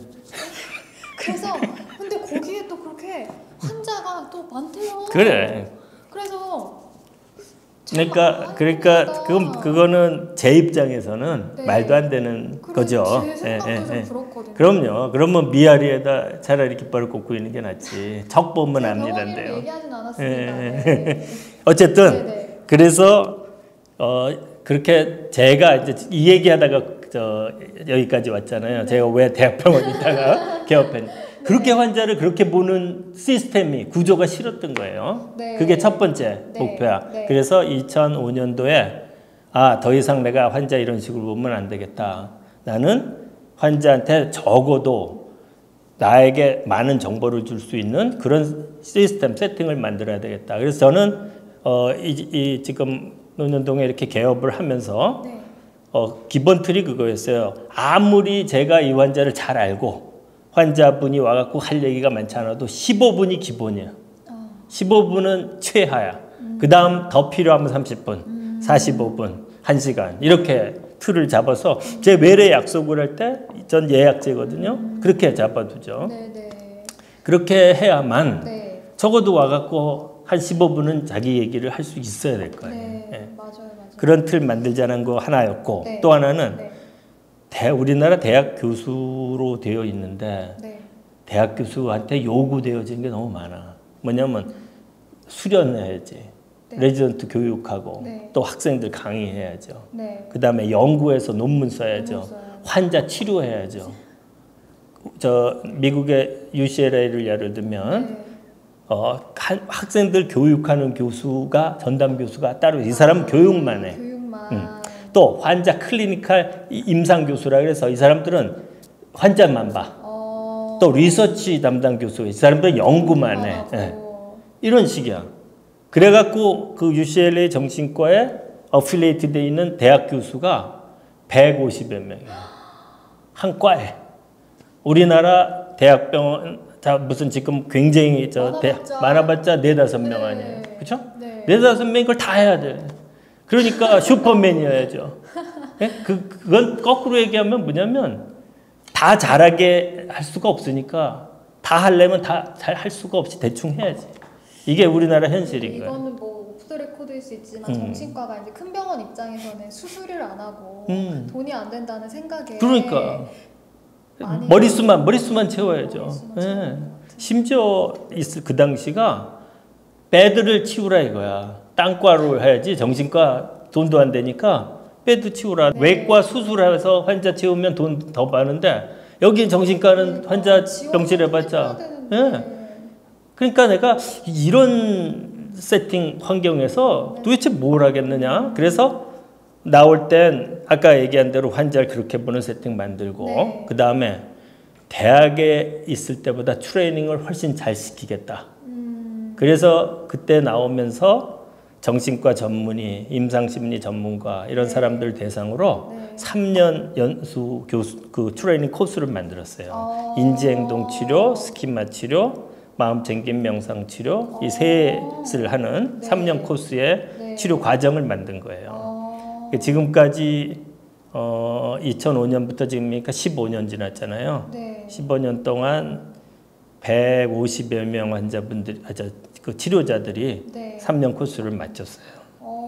그래서 근데 거기에 또 그렇게 환자가 또 많대요.
그래.
그래서
그러니까 그거는 제 입장에서는 말도 안 되는 거죠.
제 생각도 좀 그렇거든요.
그럼요. 그러면 미아리에다 차라리 깃발을 꽂고 있는 게 낫지. 척 보면 압니다인데요.
얘기하진 않았습니다.
어쨌든 그래서 그렇게 제가 이제 이 얘기하다가 여기까지 왔잖아요. 제가 왜 대학병원에 있다가 개업했는지. 그렇게 환자를 그렇게 보는 시스템이 구조가 싫었던 거예요. 그게 첫 번째 목표야. 그래서 2005년도에 더 이상 내가 환자 이런 식으로 보면 안 되겠다. 나는 환자한테 적어도 나에게 많은 정보를 줄 수 있는 그런 시스템 세팅을 만들어야 되겠다. 그래서 저는 지금 논현동에 이렇게 개업을 하면서 기본 틀이 그거였어요. 아무리 제가 이 환자를 잘 알고 환자분이 와갖고 할 얘기가 많지 않아도 15분이 기본이야. 15분은 최하야. 그 다음 더 필요하면 30분, 45분, 1시간 이렇게 틀을 잡아서 제 외래 약속을 할 때 전 예약제거든요. 그렇게 잡아두죠. 그렇게 해야만 적어도 와갖고 한 15분은 자기 얘기를 할 수 있어야 될 거예요.
맞아요.
그런 틀 만들자는 거 하나였고 또 하나는 우리나라 대학 교수로 되어 있는데 대학 교수한테 요구되어지는 게 너무 많아. 뭐냐면 수련해야지. 레지던트 교육하고 또 학생들 강의해야죠. 그 다음에 연구해서 논문 써야죠. 환자 치료해야죠. 미국의 UCLA를 예를 들면 학생들 교육하는 교수가 전담 교수가 따로 이 사람은 교육만 해. 또 환자 클리니컬 임상 교수라 그래서 이 사람들은 환자만 봐. 또 리서치 담당 교수 이 사람들은 연구만 해. 이런 식이야. 그래갖고 그 UCLA 정신과에 어필리에이트 돼 있는 대학 교수가 150여 명이야. 한 과에. 우리나라 대학병원 무슨 지금 굉장히 많아봤자 4-5명 아니에요. 그렇죠? 4-5명 이걸 다 해야 돼. 그러니까 슈퍼맨이어야죠. 그건 거꾸로 얘기하면 뭐냐면 다 잘하게 할 수가 없으니까 다 하려면 다 잘 할 수가 없이 대충 해야지. 이게 우리나라 현실인 거예요.
이거는 뭐 오프 더 레코드일 수 있지만 정신과가 이제 큰 병원 입장에서는 수술을 안 하고 돈이 안 된다는 생각에
그러니까 머릿수만 채워야죠. 심지어 그 당시가 배드를 치우라 이거야. 땅과로 해야지 정신과 돈도 안 되니까 배드 치우라. 외과 수술해서 환자 채우면 돈 더 많은데 여기 정신과는 환자
지원을
병실
해줘야
해봤자.
되는데.
예. 그러니까 내가 이런 세팅 환경에서
네.
도대체 뭘 하겠느냐. 그래서 나올 땐 아까 얘기한 대로 환자를 그렇게 보는 세팅 만들고
네.
그 다음에 대학에 있을 때보다 트레이닝을 훨씬 잘 시키겠다. 그래서 그때 나오면서 정신과 전문의, 임상심리 전문가 이런
네.
사람들 대상으로
네.
3년 연수 교수 그 트레이닝 코스를 만들었어요. 인지행동 치료, 스키마 치료, 마음챙김 명상 치료 이 셋을 하는
네.
3년 코스의
네.
치료 과정을 만든 거예요. 지금까지 2005년부터 지금이니까 15년 지났잖아요.
네.
15년 동안 150여 명 환자분들, 그 치료자들이
네.
3년 코스를 마쳤어요.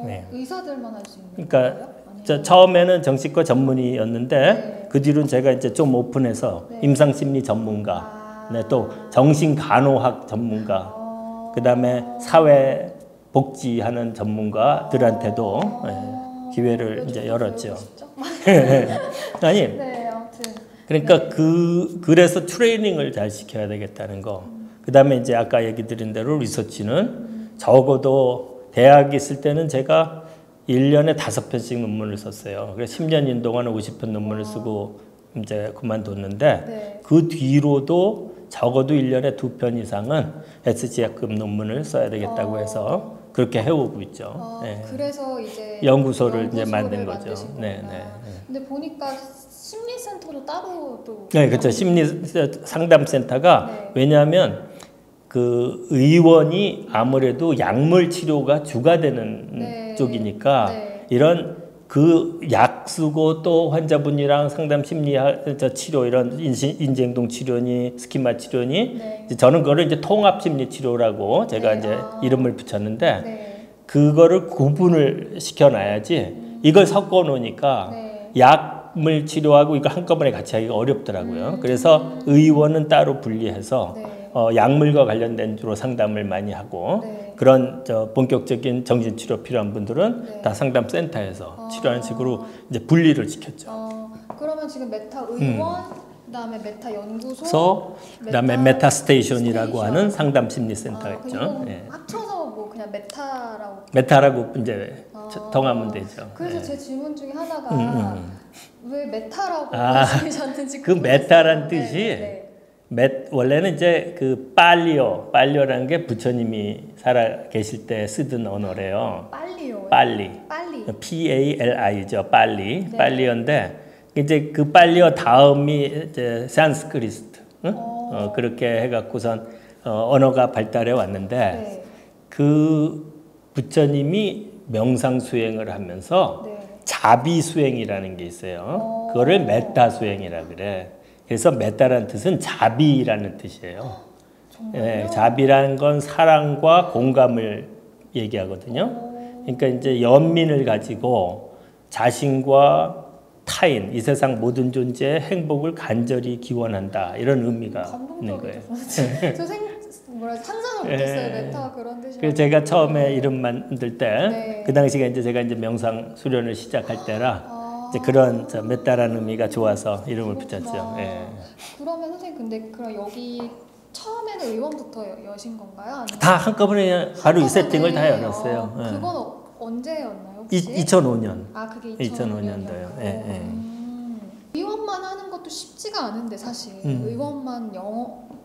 네.
의사들만 할 수 있는
그러니까
거예요?
처음에는 정신과 전문의였는데
네.
그 뒤로는 제가 이제 좀 오픈해서
네.
임상심리 전문가, 네, 또 정신간호학 전문가, 그 다음에 사회복지하는 전문가들한테도 기회를 이제 열었죠. 아니,
네, 아무튼.
그러니까 그래서 트레이닝을 잘 시켜야 되겠다는 거. 그 다음에 이제 아까 얘기 드린 대로 리서치는 적어도 대학에 있을 때는 제가 1년에 5편씩 논문을 썼어요. 그래서 10년인 동안 50편 논문을 쓰고 이제 그만뒀는데
네.
그 뒤로도 적어도 1년에 2편 이상은 SG학급 논문을 써야 되겠다고 해서 그렇게 해오고 있죠. 네.
그래서 이제
연구소를 이제 만든 거죠.
만드신
네,
거구나.
네.
근데 보니까 심리센터도 따로 또
네, 그렇죠. 심리 상담센터가
네.
왜냐하면 그 의원이 아무래도 약물 치료가 주가 되는
네.
쪽이니까
네.
이런 그 약 쓰고 또 환자분이랑 상담 심리 치료 이런 인지행동 치료니 스키마 치료니
네.
이제 저는 그거를 이제 통합 심리 치료라고 제가
네.
이제 이름을 붙였는데
네.
그거를 구분을 시켜놔야지 이걸 섞어 놓으니까
네.
약물 치료하고 이거 한꺼번에 같이 하기가 어렵더라고요. 그래서 의원은 따로 분리해서
네.
약물과 관련된 주로 상담을 많이 하고
네.
그런 본격적인 정신치료 필요한 분들은
네.
다 상담센터에서 치료하는 식으로 이제 분리를 시켰죠.
그러면 지금 메타 의원, 그다음에 메타 연구소,
그래서 그다음에 메타 스테이션이라고 하는 상담 심리센터가 있죠.
그리고
예.
합쳐서 뭐 그냥 메타라고.
메타라고 이제 통하면 되죠.
그래서
예.
제 질문 중에 하나가 왜 메타라고
아,
말씀하셨는지
그 메타란
궁금했어요.
뜻이
네.
원래는 이제 그 빨리오라는 게 부처님이 살아 계실 때 쓰던 언어래요.
빨리요.
빨리.
빨리.
PALI죠. 빨리.
네.
빨리어인데 이제 그 빨리어 다음이 이제 산스크리트. 응? 그렇게 해갖고선 언어가 발달해 왔는데
네.
그 부처님이 명상 수행을 하면서
네.
자비 수행이라는 게 있어요. 그거를 메타 수행이라 그래. 그래서 메타라는 뜻은 자비라는 뜻이에요. 예, 자비라는 건 사랑과 공감을 얘기하거든요. 그러니까 이제 연민을 가지고 자신과 타인, 이 세상 모든 존재의 행복을 간절히 기원한다. 이런 의미가 있는 거예요.
저 상상을 못했어요. 메타가 그런 뜻이.
그래서 제가 처음에 이름 만들 때
네.
그 당시가 이제 제가 이제 명상 수련을 시작할 때라 이제 그런 메타라는 의미가 좋아서 이름을 붙였죠. 예.
그러면 선생님 근데 그럼 여기 처음에는 의원부터 여신 건가요? 아니면
다 한꺼번에 바로 이 세팅을 다 열었어요. 예.
그건 언제였나요? 혹시?
2005년.
아 그게
2005년도요. 예, 예.
의원만 하는 것도 쉽지가 않은데 사실 의원만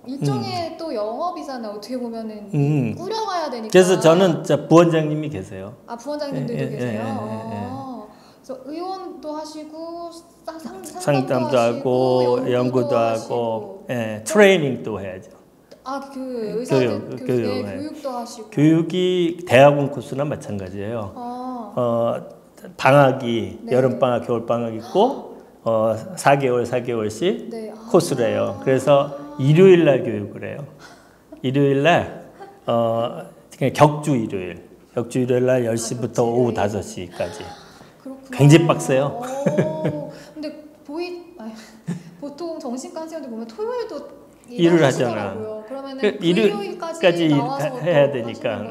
일종의 또 영업이잖아요. 어떻게 보면은 꾸려가야 되니까.
그래서 저는 부원장님이 계세요.
아 부원장님들도
예,
계세요.
예.
그래서 의원도 하시고
상담도 하고 연구도 하고 예, 트레이닝도 해야죠.
아그 의사들 교육도 하시고.
교육이 대학원 코스나 마찬가지예요. 방학이
네.
여름 방학, 겨울 방학 있고 4개월씩
네.
코스를 해요. 그래서 일요일 날 교육을 해요. 일요일 날 그냥 격주 일요일 날 10시부터 오후 5시까지.
그렇구나.
굉장히 빡세요.
근데 보통 정신과 선생님들 보면 토요일도
일을 하잖아.
그러면은
그
일요일까지 나와서
해야 되니까.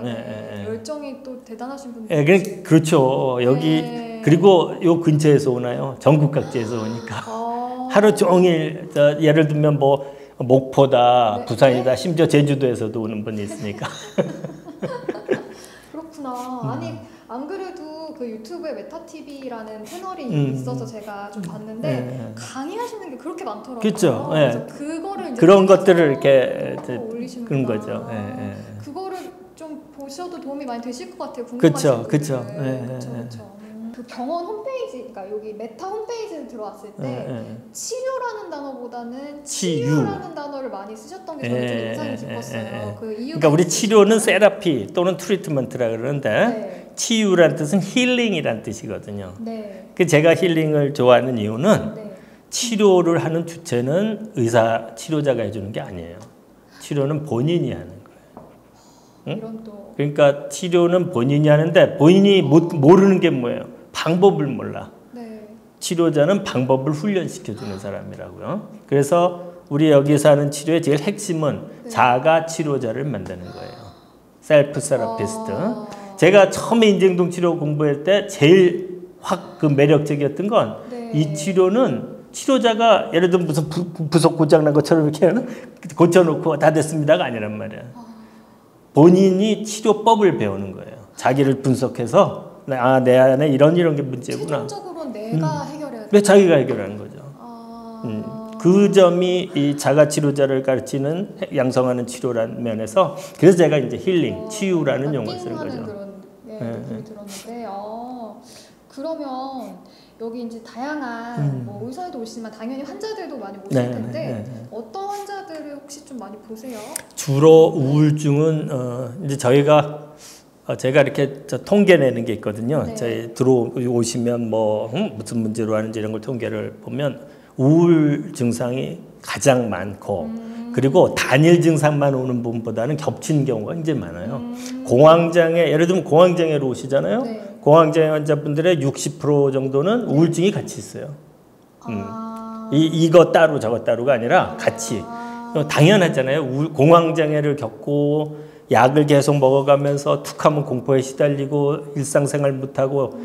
열정이 또 대단하신 분들.
그렇죠. 여기
네.
그리고 요 근처에서 오나요? 전국 각지에서 오니까 하루 종일 예를 들면 뭐 목포다,
네.
부산이다, 심지어 제주도에서도 오는 분이 있으니까.
그렇구나. 아니 안 그래도 그 유튜브에 메타TV라는 채널이 있어서 제가 좀 봤는데
네.
강의하시는 게 그렇게 많더라고요.
그렇죠. 네.
그래서 그거를 이제
그런 것들을 이렇게
올리시는구나.
그런 거죠. 예, 예.
그거를 좀 보셔도 도움이 많이 되실 것 같아요.
그쵸,
궁금하신
그쵸.
분들은.
예, 예,
그쵸,
예.
그쵸. 그 병원 홈페이지, 그러니까 여기 메타 홈페이지에 들어왔을 때
예, 예.
치료라는 단어보다는
치유.
치유라는 단어를 많이 쓰셨던 게 저는 좀
예,
인상이
예,
깊었어요.
예, 예.
그 이유가
그러니까 우리
있으실까요?
치료는 세라피 또는 트리트먼트라 그러는데
네.
치유란 뜻은 힐링이란 뜻이거든요.
네.
그 제가 힐링을 좋아하는 이유는
네.
치료를 하는 주체는 의사, 치료자가 해주는 게 아니에요. 치료는 본인이 하는 거예요. 응?
이런 또
그러니까 치료는 본인이 하는데 본인이 모르는 게 뭐예요? 방법을 몰라.
네.
치료자는 방법을 훈련시켜주는 사람이라고요. 그래서 우리 여기서 하는 치료의 제일 핵심은
네.
자가 치료자를 만드는 거예요. 셀프 세라피스트.
아.
제가 처음에 인지행동 치료 공부할 때 제일 확 그 매력적이었던 건 이
네.
치료는 치료자가 예를 들면 무슨 부속 고장 난 것처럼 이렇게 고쳐놓고 다 됐습니다가 아니란 말이야. 본인이 치료법을 배우는 거예요. 자기를 분석해서 내 안에 이런 게 문제구나.
최종적으로 내가 해결해야 돼.
왜 자기가 해결하는 거죠.
아.
그 점이 이 자가 치료자를 가르치는 양성하는 치료라는 면에서 그래서 제가 이제 힐링, 치유라는 용어를 쓰는
띵하는
거죠.
그런
네,
느낌이 들었는데 그러면 여기 이제 다양한 뭐 의사도 오시지만 당연히 환자들도 많이 오실
네,
텐데
네, 네.
어떤 환자들을 혹시 좀 많이 보세요?
주로 우울증은 이제 저희가 제가 이렇게 통계 내는 게 있거든요.
네.
저희 들어오시면 뭐 무슨 문제로 하는지 이런 걸 통계를 보면 우울 증상이 가장 많고 그리고 단일 증상만 오는 분보다는 겹치는 경우가 굉장히 많아요. 공황장애 예를 들면 공황장애로 오시잖아요.
네.
공황장애 환자분들의 60% 정도는 우울증이 같이 있어요. 이거 따로 저거 따로가 아니라 같이. 당연하잖아요. 공황장애를 겪고 약을 계속 먹어가면서 툭하면 공포에 시달리고 일상생활 못하고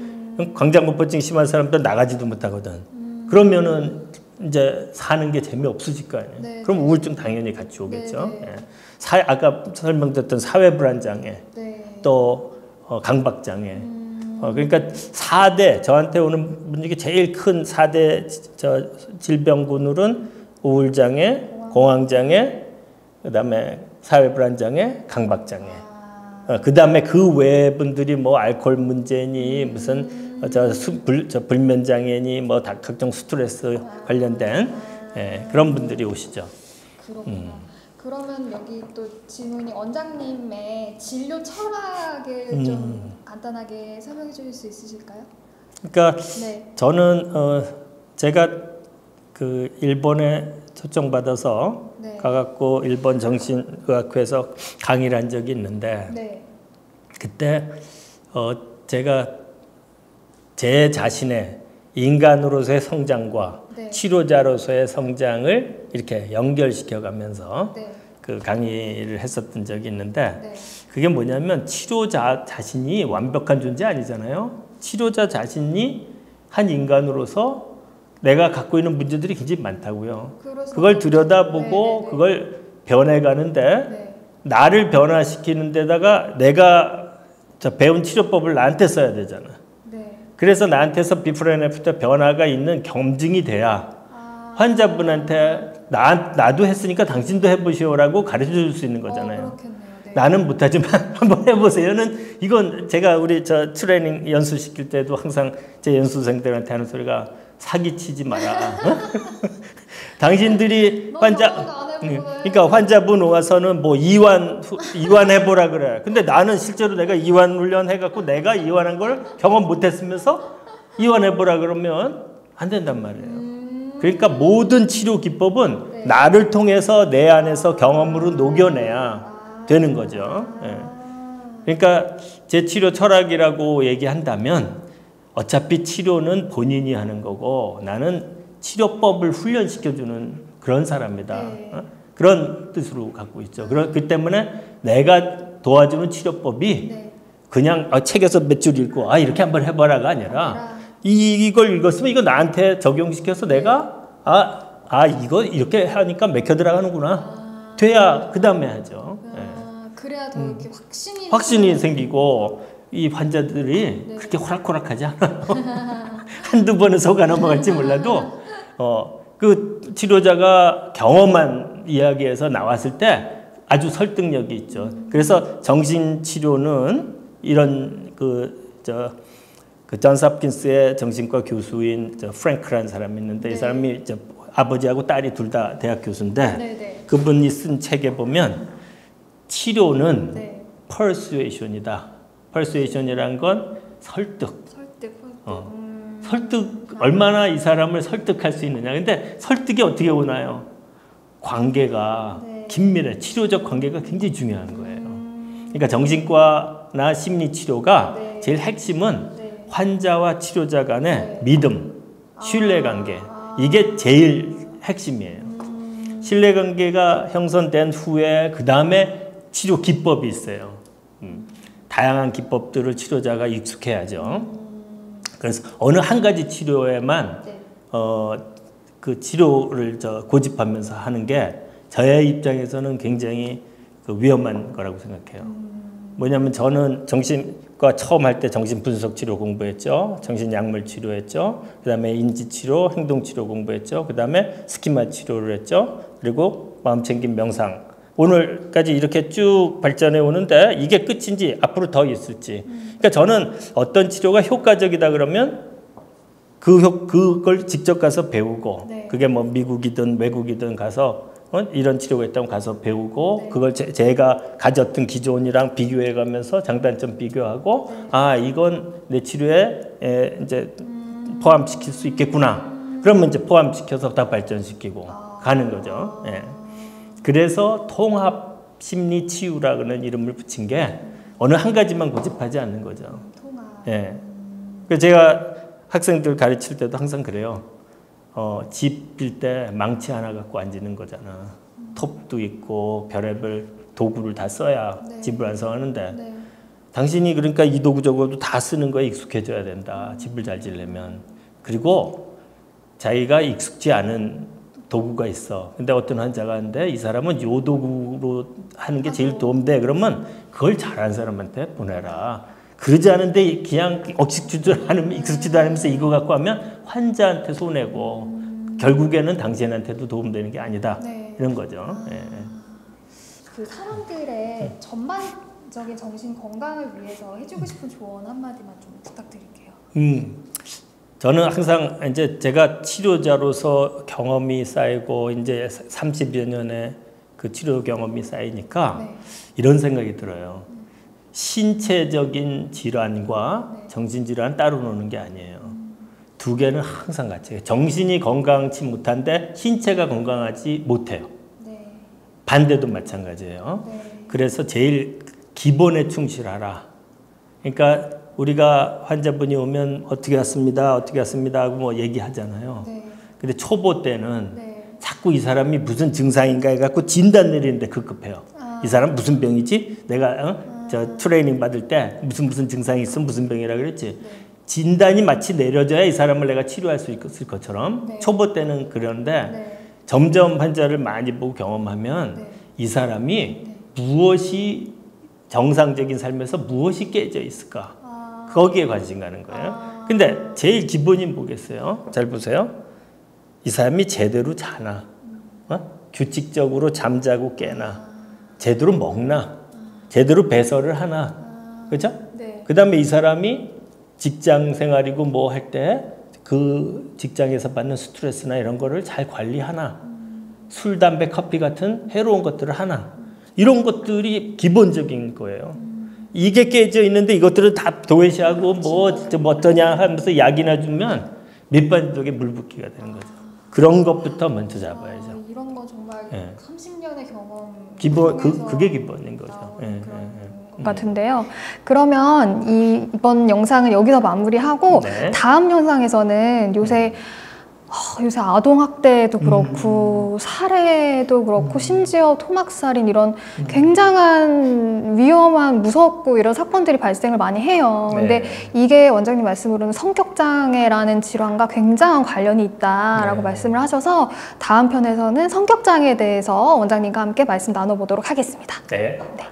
광장공포증 심한 사람들 나가지도 못하거든. 그러면은 이제 사는 게 재미없어질 거 아니에요.
네,
그럼
네.
우울증 당연히 같이 오겠죠.
네, 네.
예. 아까 설명드렸던 사회불안장애
네.
또 강박장애. 그러니까 4대 저한테 오는 분 중에 제일 큰 4대 질병군으로는 우울장애, 공황장애, 그다음에 사회불안장애, 강박장애. 그다음에 그 외 분들이 뭐 알코올 문제니 무슨 불면장애니 뭐 각종 스트레스 관련된 그런 분들이 오시죠.
그렇구나. 그러면 여기 또 질문이 원장님의 진료 철학을 좀 간단하게 설명해 주실 수 있으실까요?
그러니까
네.
저는 제가 그 일본에 초청받아서
네.
가갖고 일본 정신의학회에서 강의를 한 적이 있는데
네.
그때 제가 제 자신의 인간으로서의 성장과
네.
치료자로서의 성장을 이렇게 연결시켜 가면서
네.
그 강의를 했었던 적이 있는데
네.
그게 뭐냐면 치료자 자신이 완벽한 존재 아니잖아요. 치료자 자신이 한 인간으로서 내가 갖고 있는 문제들이 굉장히 많다고요. 그걸 들여다보고
네.
그걸 변해가는데
네.
나를 변화시키는 데다가 내가 배운 치료법을 나한테 써야 되잖아.
네.
그래서 나한테서 비포 앤 애프터 변화가 있는 검증이 돼야 환자분한테 나도 했으니까 당신도 해보시오라고 가르쳐줄 수 있는 거잖아요.
그렇겠네요. 네.
나는 못하지만 한번 해보세요는 이건 제가 우리 트레이닝 연수시킬 때도 항상 제 연수생들한테 하는 소리가 사기치지 마라. 당신들이 그러니까 환자분 와서는 뭐 이완해보라 그래. 근데 나는 실제로 내가 이완 훈련 해갖고 내가 이완한 걸 경험 못했으면서 이완해보라 그러면 안 된단 말이에요. 그러니까 모든 치료 기법은
네.
나를 통해서 내 안에서 경험으로 녹여내야 되는 거죠. 예. 그러니까 제 치료 철학이라고 얘기한다면 어차피 치료는 본인이 하는 거고 나는 치료법을 훈련시켜주는 그런 사람이다.
네.
그런 뜻으로 갖고 있죠. 그 때문에 내가 도와주는 치료법이
네.
그냥 책에서 몇 줄 읽고 이렇게 한번 해봐라가 아니라 이걸 읽었으면 이거 나한테 적용시켜서 내가 이거 이렇게 하니까 맥혀 들어가는구나. 돼야 그 다음에 하죠.
그래야 더 이렇게
확신이 생기고 이 환자들이
네.
그렇게 호락호락하지 않아요. 한두 번은 속아 넘어갈지 몰라도 그 치료자가 경험한 이야기에서 나왔을 때 아주 설득력이 있죠. 그래서 정신치료는 이런 존스 홉킨스의 정신과 교수인 프랭크라는 사람이 있는데 이 사람이 아버지하고 딸이 둘 다 대학 교수인데 그분이 쓴 책에 보면 치료는 퍼수에이션이다. 퍼수에이션이란 건 설득. 설득 얼마나 이 사람을 설득할 수 있느냐. 근데 설득이 어떻게 오나요? 관계가 긴밀해. 치료적 관계가 굉장히 중요한 거예요. 그러니까 정신과나 심리치료가 제일 핵심은 환자와 치료자 간의 믿음, 신뢰관계. 이게 제일 핵심이에요. 신뢰관계가 형성된 후에 그 다음에 치료 기법이 있어요. 다양한 기법들을 치료자가 익숙해야죠. 그래서 어느 한 가지 치료에만 그 치료를 고집하면서 하는 게 저의 입장에서는 굉장히 위험한 거라고 생각해요. 뭐냐면 저는 정신과 처음 할 때 정신분석 치료 공부했죠. 정신약물 치료했죠. 그 다음에 인지치료, 행동치료 공부했죠. 그 다음에 스키마 치료를 했죠. 그리고 마음챙김 명상. 오늘까지 이렇게 쭉 발전해 오는데 이게 끝인지 앞으로 더 있을지. 그러니까 저는 어떤 치료가 효과적이다 그러면 그걸 직접 가서 배우고 그게 뭐 미국이든 외국이든 가서 이런 치료가 있다면 가서 배우고 그걸 제가 가졌던 기존이랑 비교해 가면서 장단점 비교하고 이건 내 치료에 이제 포함시킬 수 있겠구나. 그러면 이제 포함시켜서 다 발전시키고 가는 거죠. 그래서 통합 심리 치유라는 이름을 붙인 게 어느 한 가지만 고집하지 않는 거죠. 그래서 제가 학생들 가르칠 때도 항상 그래요. 집 빌 때 망치 하나 갖고 앉는 거잖아. 톱도 있고 별의별 도구를 다 써야 집을 완성하는데 당신이 그러니까 이 도구 저거도 다 쓰는 거에 익숙해져야 된다. 집을 잘 지려면. 그리고 자기가 익숙지 않은 도구가 있어. 근데 어떤 환자가 하는데 이 사람은 요 도구로 하는 게 제일 도움돼. 그러면 그걸 잘하는 사람한테 보내라. 그러지 않은데 그냥 익숙지도 않으면서 이거 갖고 하면 환자한테 손해고 결국에는 당신한테도 도움되는 게 아니다. 이런 거죠.
그 사람들의 전반적인 정신 건강을 위해서 해주고 싶은 조언 한마디만 좀 부탁드릴게요.
저는 항상 이제 제가 치료자로서 경험이 쌓이고 이제 30여 년의 그 치료 경험이 쌓이니까 이런 생각이 들어요. 신체적인 질환과 정신질환 따로 노는 게 아니에요. 두 개는 항상 같이 해요. 정신이 건강치 못한데 신체가 건강하지 못해요. 반대도 마찬가지예요. 그래서 제일 기본에 충실하라. 그러니까 우리가 환자분이 오면 어떻게 왔습니다 하고 뭐 얘기하잖아요. 근데 초보 때는 자꾸 이 사람이 무슨 증상인가 해갖고 진단 내리는데 급급해요. 이 사람 무슨 병이지? 내가 저 트레이닝 받을 때 무슨 증상이 있어 무슨 병이라 그랬지. 진단이 마치 내려져야 이 사람을 내가 치료할 수 있을 것처럼 초보 때는 그런데 점점 환자를 많이 보고 경험하면 이 사람이 무엇이 정상적인 삶에서 무엇이 깨져 있을까 거기에 관심 가는 거예요. 근데 제일 기본이 뭐겠어요? 잘 보세요. 이 사람이 제대로 자나 규칙적으로 잠자고 깨나 제대로 먹나 제대로 배설을 하나 그렇죠? 그 다음에 이 사람이 직장 생활이고 뭐 할 때 그 직장에서 받는 스트레스나 이런 거를 잘 관리하나 술, 담배, 커피 같은 해로운 것들을 하나 이런 것들이 기본적인 거예요. 이게 깨져 있는데 이것들을 다 도외시하고 뭐 어떠냐 하면서 약이나 주면 밑바닥에 물 붓기가 되는 거죠. 그런 것부터 먼저 잡아야죠.
이런 건 정말 30년의 경험
그게 기본인 거죠.
같은데요. 그러면 이번 영상은 여기서 마무리하고 다음 영상에서는 요새 요새 아동학대도 그렇고 살해도 그렇고 심지어 토막살인 이런 굉장한 위험한 무섭고 이런 사건들이 발생을 많이 해요. 근데 이게 원장님 말씀으로는 성격장애라는 질환과 굉장한 관련이 있다라고 말씀을 하셔서 다음 편에서는 성격장애에 대해서 원장님과 함께 말씀 나눠보도록 하겠습니다.
네.
네.